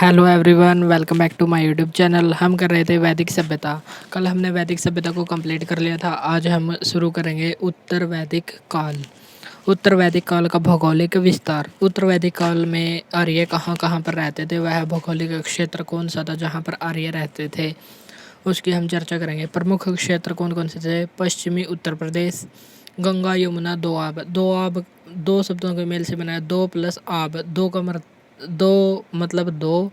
Hello everyone, welcome back to my YouTube channel. हम कर रहे थे वैदिक सभ्यता। कल हमने वैदिक सभ्यता को कंप्लीट कर लिया था। आज हम शुरू करेंगे उत्तर वैदिक काल। उत्तर वैदिक काल का भौगोलिक विस्तार। उत्तर वैदिक काल में आर्य कहाँ कहाँ पर रहते थे, वह भौगोलिक क्षेत्र कौन सा था जहाँ पर आर्य रहते थे, उसकी हम चर्चा करेंगे। प्रमुख क्षेत्र कौन कौन से थे? पश्चिमी उत्तर प्रदेश, गंगा यमुना दोआब। दोआब दो शब्दों के मेल से बना है, दो प्लस आब। दो मतलब दो,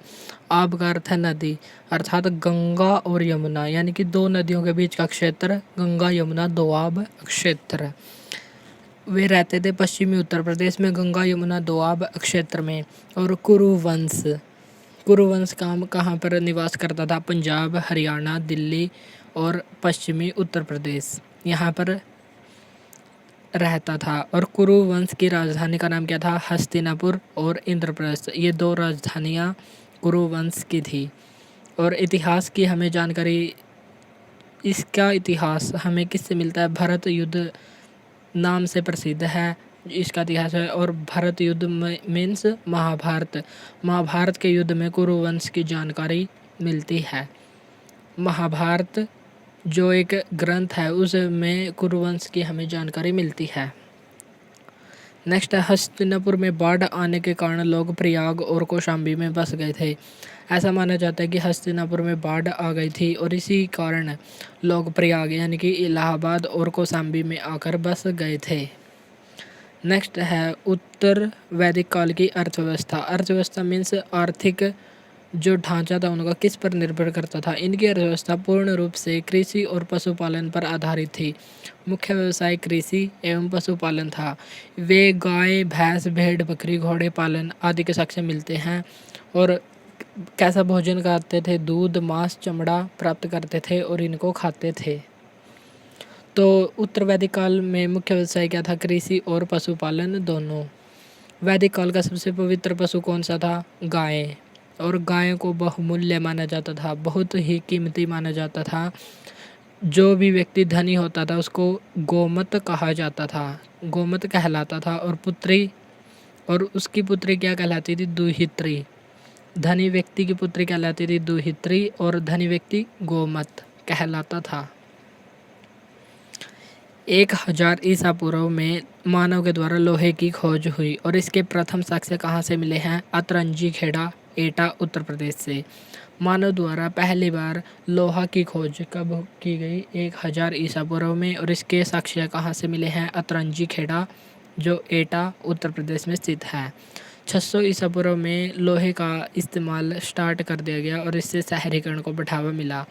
आब का अर्थ है नदी, अर्थात गंगा और यमुना, यानी कि दो नदियों के बीच का क्षेत्र गंगा यमुना दोआब क्षेत्र। वे रहते थे पश्चिमी उत्तर प्रदेश में गंगा यमुना दोआब क्षेत्र में। और कुरुवंश, कुरुवंश कहाँ पर निवास करता था? पंजाब, हरियाणा, दिल्ली और पश्चिमी उत्तर प्रदेश, यहाँ पर रहता था। और कुरु वंश की राजधानी का नाम क्या था? हस्तिनापुर और इंद्रप्रस्थ, ये दो राजधानियाँ कुरु वंश की थी। और इतिहास की हमें जानकारी, इसका इतिहास हमें किससे मिलता है? भरत युद्ध नाम से प्रसिद्ध है इसका इतिहास है। और भरत युद्ध मीन्स महाभारत, महाभारत के युद्ध में कुरु वंश की जानकारी मिलती है। महाभारत जो एक ग्रंथ है उसमें कुरुवंश की हमें जानकारी मिलती है। नेक्स्ट है हस्तिनापुर में बाढ़ आने के कारण लोग प्रयाग और कौशाम्बी में बस गए थे। ऐसा माना जाता है कि हस्तिनापुर में बाढ़ आ गई थी और इसी कारण लोग प्रयाग यानी कि इलाहाबाद और कौशाम्बी में आकर बस गए थे। नेक्स्ट है उत्तर वैदिक काल की अर्थव्यवस्था। अर्थव्यवस्था मीन्स आर्थिक जो ढांचा था उनका किस पर निर्भर करता था? इनकी अर्थव्यवस्था पूर्ण रूप से कृषि और पशुपालन पर आधारित थी। मुख्य व्यवसाय कृषि एवं पशुपालन था। वे गाय, भैंस, भेड़, बकरी, घोड़े पालन आदि के साक्ष्य मिलते हैं। और कैसा भोजन खाते थे? दूध, मांस, चमड़ा प्राप्त करते थे और इनको खाते थे। तो उत्तर वैदिक काल में मुख्य व्यवसाय क्या था? कृषि और पशुपालन दोनों। वैदिक काल का सबसे पवित्र पशु कौन सा था? गाय। और गायों को बहुमूल्य माना जाता था, बहुत ही कीमती माना जाता था। जो भी व्यक्ति धनी होता था उसको गोमत कहा जाता था, गोमत कहलाता था। और उसकी पुत्री क्या कहलाती थी? दुहित्री। धनी व्यक्ति की पुत्री कहलाती थी दुहित्री और धनी व्यक्ति गोमत कहलाता था। 1000 ईसा पूर्व में मानव के द्वारा लोहे की खोज हुई और इसके प्रथम साक्ष्य कहाँ से मिले हैं? अतरंजी खेड़ा, एटा, उत्तर प्रदेश से। मानव द्वारा पहली बार लोहा की खोज कब की गई? 1000 ईसा पूर्व में। और इसके साक्ष्य कहाँ से मिले हैं? अतरंजी खेड़ा जो एटा उत्तर प्रदेश में स्थित है। 600 ईसा पूर्व में लोहे का इस्तेमाल स्टार्ट कर दिया गया और इससे शहरीकरण को बढ़ावा मिला।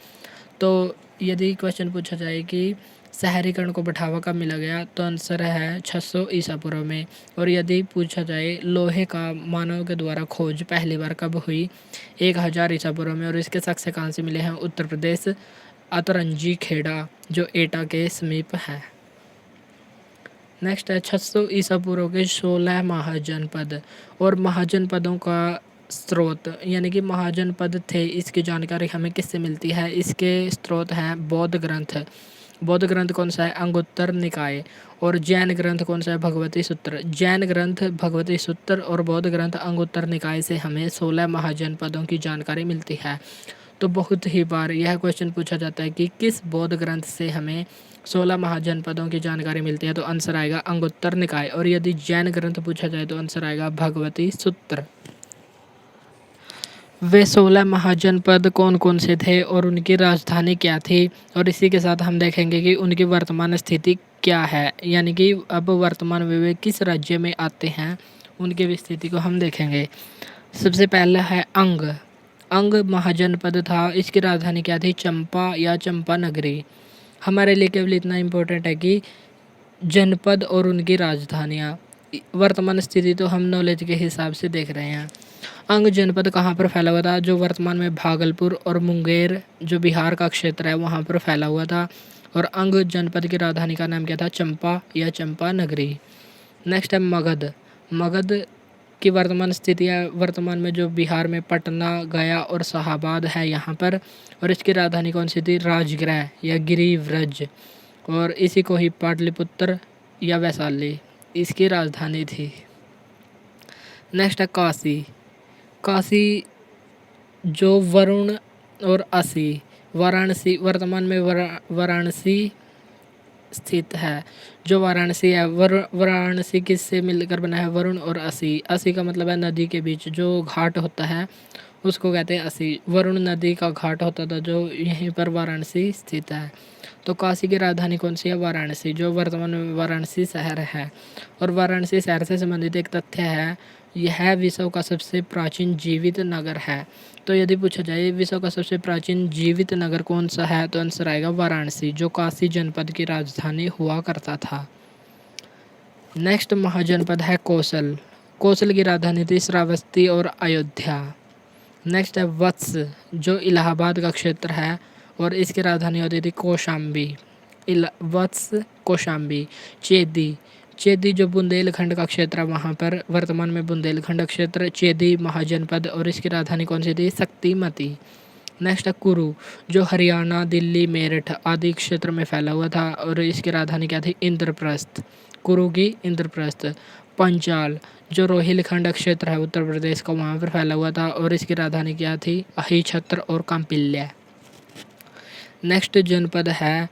तो यदि क्वेश्चन पूछा जाए कि शहरीकरण को बढ़ावा कब मिला गया, तो आंसर है 600 ईसा पूर्व में। और यदि पूछा जाए लोहे का मानव के द्वारा खोज पहली बार कब हुई? 1000 ईसा पूर्व में। और इसके साक्ष्य कहाँ से मिले हैं? उत्तर प्रदेश, अतरंजी खेड़ा जो एटा के समीप है। नेक्स्ट है 600 ईसा पूर्व के 16 महाजनपद। और महाजनपदों का स्रोत यानी कि महाजनपद थे, इसकी जानकारी हमें किससे मिलती है? इसके स्रोत हैं बौद्ध ग्रंथ। बौद्ध ग्रंथ कौन सा है? अंगुत्तर निकाय। और जैन ग्रंथ कौन सा है? भगवती सूत्र। जैन ग्रंथ भगवती सूत्र और बौद्ध ग्रंथ अंगुत्तर निकाय से हमें 16 महाजनपदों की जानकारी मिलती है। तो बहुत ही बार यह क्वेश्चन पूछा जाता है कि किस बौद्ध ग्रंथ से हमें 16 महाजनपदों की जानकारी मिलती है, तो आंसर आएगा अंगुत्तर निकाय। और यदि जैन ग्रंथ पूछा जाए तो आंसर आएगा भगवती सूत्र। वे 16 महाजनपद कौन कौन से थे और उनकी राजधानी क्या थी? और इसी के साथ हम देखेंगे कि उनकी वर्तमान स्थिति क्या है, यानी कि अब वर्तमान में वे किस राज्य में आते हैं, उनकी स्थिति को हम देखेंगे। सबसे पहला है अंग। अंग महाजनपद था, इसकी राजधानी क्या थी? चंपा या चंपा नगरी। हमारे लिए केवल इतना इम्पोर्टेंट है कि जनपद और उनकी राजधानियाँ। वर्तमान स्थिति तो हम नॉलेज के हिसाब से देख रहे हैं। अंग जनपद कहाँ पर फैला हुआ था? जो वर्तमान में भागलपुर और मुंगेर जो बिहार का क्षेत्र है वहाँ पर फैला हुआ था। और अंग जनपद की राजधानी का नाम क्या था? चंपा या चंपा नगरी। नेक्स्ट है मगध। मगध की वर्तमान स्थिति है, वर्तमान में जो बिहार में पटना, गया और शाहाबाद है यहाँ पर। और इसकी राजधानी कौन सी थी? राजगृह या गिरिव्रज। और इसी को ही पाटलिपुत्र या वैशाली इसकी राजधानी थी। नेक्स्ट है काशी। काशी जो वरुण और असी, वाराणसी वर्तमान में वाराणसी स्थित है। जो वाराणसी है वाराणसी किससे मिलकर बना है? वरुण और असी। असी का मतलब है नदी के बीच जो घाट होता है उसको कहते हैं असी। वरुण नदी का घाट होता था जो यहीं पर वाराणसी स्थित है। तो काशी की राजधानी कौन सी है? वाराणसी, जो वर्तमान में वाराणसी शहर है। और वाराणसी शहर से संबंधित एक तथ्य है, यह विश्व का सबसे प्राचीन जीवित नगर है। तो यदि पूछा जाए विश्व का सबसे प्राचीन जीवित नगर कौन सा है, तो आंसर आएगा वाराणसी, जो काशी जनपद की राजधानी हुआ करता था। नेक्स्ट महाजनपद है कौशल। कौशल की राजधानी थी श्रावस्ती और अयोध्या। नेक्स्ट है वत्स, जो इलाहाबाद का क्षेत्र है और इसकी राजधानी होती थी कौशाम्बी। वत्स कौशाम्बी। चेदी, चेदी जो बुंदेलखंड का क्षेत्र है वहाँ पर वर्तमान में बुंदेलखंड क्षेत्र चेदी महाजनपद और इसकी राजधानी कौन सी थी? शक्तिमती। नेक्स्ट है कुरु, जो हरियाणा दिल्ली मेरठ आदि क्षेत्र में फैला हुआ था और इसकी राजधानी क्या थी? इंद्रप्रस्थ। कुरु की इंद्रप्रस्थ। पंचाल, जो रोहिलखंड क्षेत्र है उत्तर प्रदेश का वहाँ पर फैला हुआ था और इसकी राजधानी क्या थी? अहिछत्र और कांपिल्य। नेक्स्ट जनपद है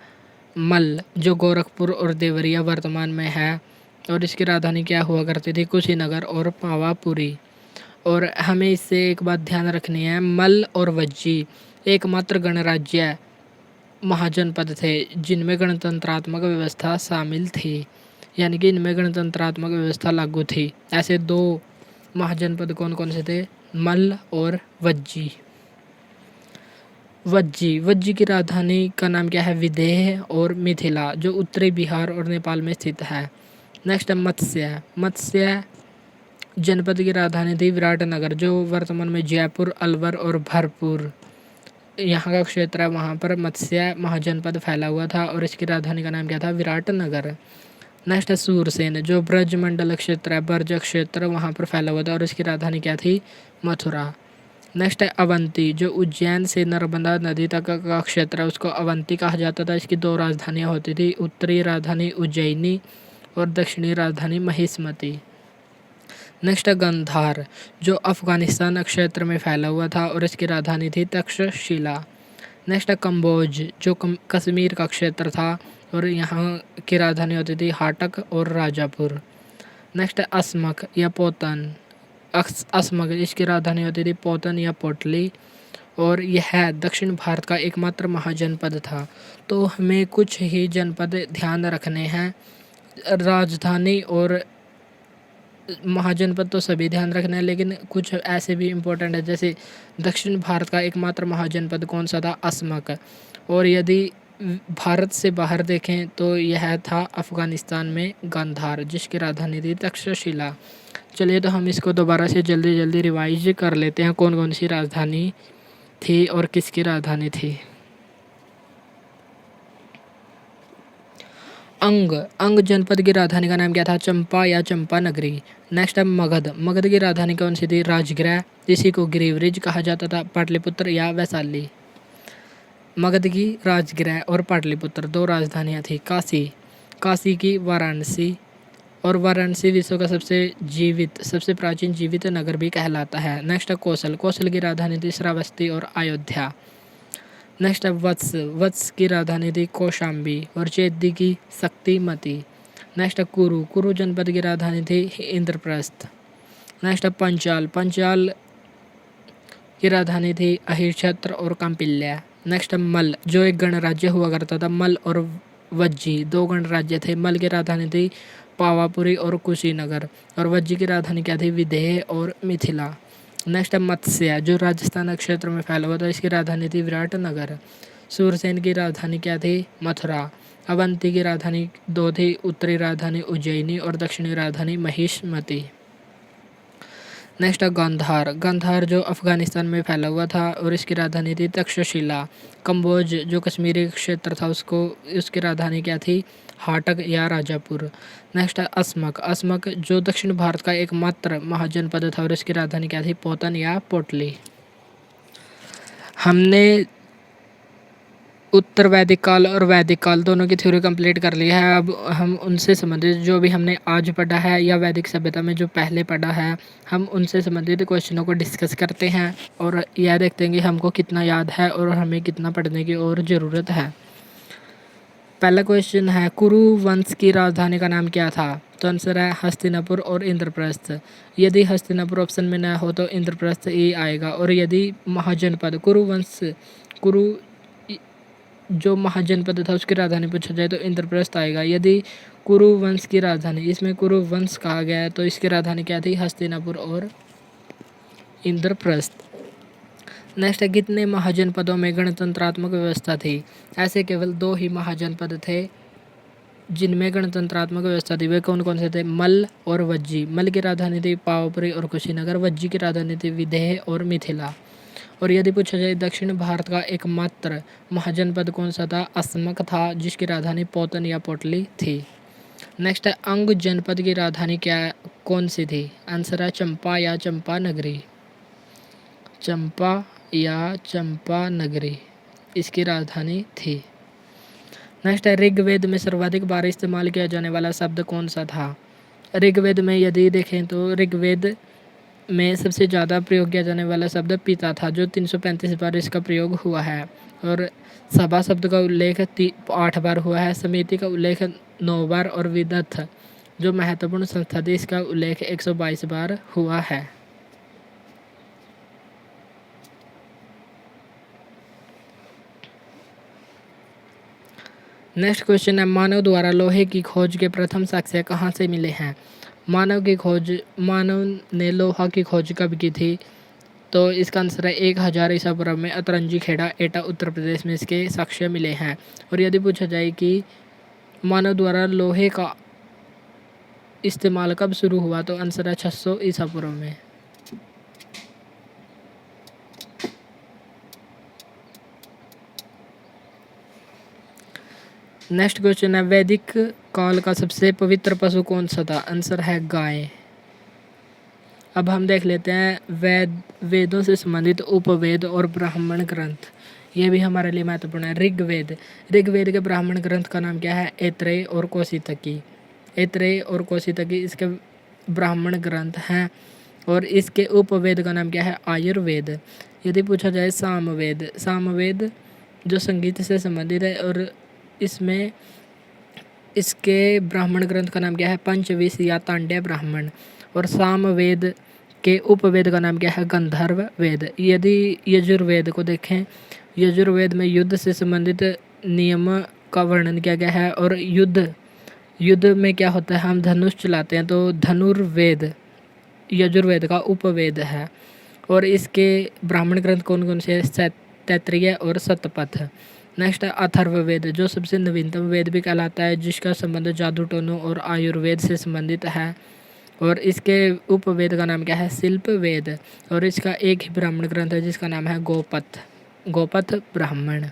मल, जो गोरखपुर और देवरिया वर्तमान में है और इसकी राजधानी क्या हुआ करती थी? कुशीनगर और पावापुरी। और हमें इससे एक बात ध्यान रखनी है, मल और वज्जी एकमात्र गणराज्य महाजनपद थे जिनमें गणतंत्रात्मक व्यवस्था शामिल थी, यानी कि इनमें गणतंत्रात्मक व्यवस्था लागू थी। ऐसे दो महाजनपद कौन कौन से थे? मल और वज्जी। वज्जी की राजधानी का नाम क्या है? विदेह और मिथिला, जो उत्तरी बिहार और नेपाल में स्थित है। नेक्स्ट है मत्स्य जनपद की राजधानी थी विराटनगर, जो वर्तमान में जयपुर अलवर और भरतपुर यहाँ का क्षेत्र है, वहाँ पर मत्स्य महाजनपद फैला हुआ था और इसकी राजधानी का नाम क्या था? विराटनगर। नेक्स्ट है सूरसेन, जो ब्रज मंडल क्षेत्र है ब्रज क्षेत्र वहाँ पर फैला हुआ था और इसकी राजधानी क्या थी? मथुरा। नेक्स्ट है अवंती, जो उज्जैन से नर्मदा नदी तक का क्षेत्र है उसको अवंती कहा जाता था। इसकी दो राजधानियाँ होती थी, उत्तरी राजधानी उज्जैनी और दक्षिणी राजधानी महिष्मती। नेक्स्ट है गंधार, जो अफगानिस्तान क्षेत्र में फैला हुआ था और इसकी राजधानी थी तक्षशिला। नेक्स्ट है कंबोज, जो कश्मीर का क्षेत्र था और यहाँ की राजधानी होती थी हाटक और राजापुर। नेक्स्ट है असमक या पोतन। असमक इसकी राजधानी होती थी पोतन या पोटली और यह दक्षिण भारत का एकमात्र महाजनपद था। तो हमें कुछ ही जनपद ध्यान रखने हैं, राजधानी और महाजनपद तो सभी ध्यान रखना है, लेकिन कुछ ऐसे भी इम्पोर्टेंट है, जैसे दक्षिण भारत का एकमात्र महाजनपद कौन सा था? असमक। और यदि भारत से बाहर देखें तो यह था अफगानिस्तान में गांधार, जिसकी राजधानी थी तक्षशिला। चलिए तो हम इसको दोबारा से जल्दी रिवाइज कर लेते हैं, कौन कौन सी राजधानी थी और किसकी राजधानी थी। अंग जनपद की राजधानी का नाम क्या था? चंपा या चंपा नगरी। नेक्स्ट है मगध की राजधानी कौन सी थी? राजगृह, इसी को गिरिवृज कहा जाता था। पाटलिपुत्र या वैशाली। मगध की राजगृह और पाटलिपुत्र दो राजधानियाँ थी। काशी की वाराणसी, और वाराणसी विश्व का सबसे प्राचीन जीवित नगर भी कहलाता है। नेक्स्ट है कौशल की राजधानी थी श्रावस्ती और अयोध्या। नेक्स्ट है वत्स की राजधानी थी कौशाम्बी और चेदी की शक्तिमती। नेक्स्ट है कुरु जनपद की राजधानी थी इंद्रप्रस्थ। नेक्स्ट है पंचाल की राजधानी थी अहिछत्र और कांपिल्य। नेक्स्ट है मल, जो एक गणराज्य हुआ करता था। मल और वज्जी दो गणराज्य थे। मल की राजधानी थी पावापुरी और कुशीनगर और वज्जी की राजधानी क्या थी? विदेह और मिथिला। नेक्स्ट है मत्स्य, जो राजस्थान क्षेत्र में फैला हुआ था, इसकी राजधानी थी विराटनगर। सूरसेन की राजधानी क्या थी? मथुरा। अवंती की राजधानी दो थी, उत्तरी राजधानी उज्जैनी और दक्षिणी राजधानी महिष्मती। नेक्स्ट है गांधार जो अफगानिस्तान में फैला हुआ था और इसकी राजधानी थी तक्षशिला। कंबोज जो कश्मीरी क्षेत्र था उसकी राजधानी क्या थी? हाटक या राजापुर। नेक्स्ट है असमक जो दक्षिण भारत का एकमात्र महाजनपद था और इसकी राजधानी क्या थी? पोतन या पोटली। हमने उत्तर वैदिक काल और वैदिक काल दोनों की थ्योरी कंप्लीट कर ली है। अब हम उनसे संबंधित जो भी हमने आज पढ़ा है या वैदिक सभ्यता में जो पहले पढ़ा है, हम उनसे संबंधित क्वेश्चनों को डिस्कस करते हैं और यह देखते हैं कि हमको कितना याद है और हमें कितना पढ़ने की और ज़रूरत है। पहला क्वेश्चन है, कुरु वंश की राजधानी का नाम क्या था? तो आंसर है हस्तिनापुर और इंद्रप्रस्थ। यदि हस्तिनापुर ऑप्शन में न हो तो इंद्रप्रस्थ ही आएगा। और यदि महाजनपद कुरु जो महाजनपद था उसकी राजधानी पूछा जाए तो इंद्रप्रस्थ आएगा। यदि कुरु वंश की राजधानी, इसमें कुरु वंश कहा गया है तो इसकी राजधानी क्या थी? हस्तिनापुर और इंद्रप्रस्थ। नेक्स्ट है, कितने महाजनपदों में गणतंत्रात्मक व्यवस्था थी? ऐसे केवल 2 ही महाजनपद थे जिनमें गणतंत्रात्मक व्यवस्था थी। वे कौन कौन से थे? मल्ल और वज्जी। मल्ल की राजधानी थी पावपुरी और कुशीनगर। वज्जी की राजधानी थी विदेह और मिथिला। और यदि पूछा जाए दक्षिण भारत का एकमात्र महाजनपद कौन सा था? असमक था, जिसकी राजधानी पोतन या पोटली थी। नेक्स्ट है, अंग जनपद की राजधानी कौन सी थी? आंसर है चंपा या चंपा नगरी। चंपा या चंपा नगरी इसकी राजधानी थी। नेक्स्ट है, ऋग्वेद में सर्वाधिक बार इस्तेमाल किया जाने वाला शब्द कौन सा था? ऋग्वेद में यदि देखें तो ऋग्वेद में सबसे ज़्यादा प्रयोग किया जाने वाला शब्द पिता था, जो 335 बार इसका प्रयोग हुआ है। और सभा शब्द का उल्लेख 8 बार हुआ है। समिति का उल्लेख 9 बार और विदथ जो महत्वपूर्ण संस्था थी इसका उल्लेख 122 बार हुआ है। नेक्स्ट क्वेश्चन है, मानव द्वारा लोहे की खोज के प्रथम साक्ष्य कहाँ से मिले हैं? मानव ने लोहा की खोज कब की थी? तो इसका आंसर है 1000 ईसा पूर्व में अतरंजी खेड़ा एटा उत्तर प्रदेश में इसके साक्ष्य मिले हैं। और यदि पूछा जाए कि मानव द्वारा लोहे का इस्तेमाल कब शुरू हुआ तो आंसर है 600 ईसा पूर्व में। नेक्स्ट क्वेश्चन है, वैदिक काल का सबसे पवित्र पशु कौन सा था? आंसर है गाय। अब हम देख लेते हैं वेदों से संबंधित उपवेद और ब्राह्मण ग्रंथ। ये भी हमारे लिए महत्वपूर्ण है। ऋग्वेद के ब्राह्मण ग्रंथ का नाम क्या है? ऐत्रेय और कौशितकी। ऐत्रेय और कौशितकी इसके ब्राह्मण ग्रंथ हैं। और इसके उपवेद का नाम क्या है? आयुर्वेद। यदि पूछा जाए सामवेद जो संगीत से संबंधित है और इसमें इसके ब्राह्मण ग्रंथ का नाम क्या है? पंचविंश या तांड्य ब्राह्मण। और सामवेद के उपवेद का नाम क्या है? गंधर्व वेद। यदि यजुर्वेद को देखें, यजुर्वेद में युद्ध से संबंधित नियम का वर्णन किया गया है। और युद्ध में क्या होता है? हम धनुष चलाते हैं, तो धनुर्वेद यजुर्वेद का उपवेद है। और इसके ब्राह्मण ग्रंथ कौन कौन से? तैत्तिरीय और शतपथ। नेक्स्ट है अथर्ववेद, जो सबसे नवीनतम वेद भी कहलाता है, जिसका संबंध जादू टोनों और आयुर्वेद से संबंधित है। और इसके उपवेद का नाम क्या है? शिल्प वेद। और इसका एक ही ब्राह्मण ग्रंथ है जिसका नाम है गोपथ ब्राह्मण।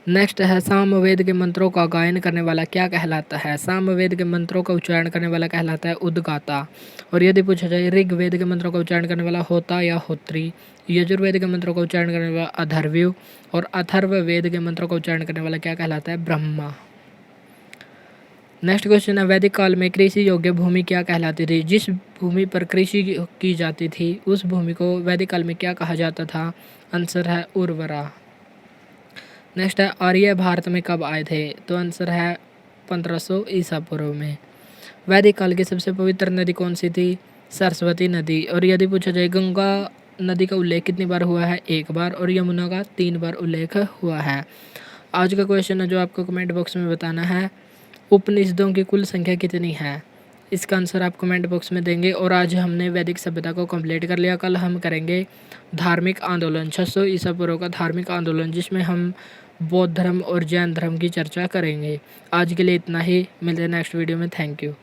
नेक्स्ट है, सामवेद के मंत्रों का गायन करने वाला क्या कहलाता है? सामवेद के मंत्रों का उच्चारण करने वाला कहलाता है उद्गाता। और यदि पूछा जाए ऋग्वेद के मंत्रों का उच्चारण करने वाला होता या होत्री। यजुर्वेद के मंत्रों का उच्चारण करने वाला अथर्वयु। और अथर्ववेद के मंत्रों का उच्चारण करने वाला क्या कहलाता है? ब्रह्मा। नेक्स्ट क्वेश्चन है, वैदिक काल में कृषि योग्य भूमि क्या कहलाती थी? जिस भूमि पर कृषि की जाती थी उस भूमि को वैदिक काल में क्या कहा जाता था? आंसर है उर्वरा। नेक्स्ट है, आर्य भारत में कब आए थे? तो आंसर है 1500 ईसा पूर्व में। वैदिक काल की सबसे पवित्र नदी कौन सी थी? सरस्वती नदी। और यदि पूछा जाए गंगा नदी का उल्लेख कितनी बार हुआ है? 1 बार। और यमुना का 3 बार उल्लेख हुआ है। आज का क्वेश्चन है जो आपको कमेंट बॉक्स में बताना है, उपनिषदों की कुल संख्या कितनी है? इसका आंसर आप कमेंट बॉक्स में देंगे। और आज हमने वैदिक सभ्यता को कंप्लीट कर लिया। कल हम करेंगे धार्मिक आंदोलन, 600 ईसा पूर्व का धार्मिक आंदोलन, जिसमें हम बौद्ध धर्म और जैन धर्म की चर्चा करेंगे। आज के लिए इतना ही, मिलते हैं नेक्स्ट वीडियो में। Thank you.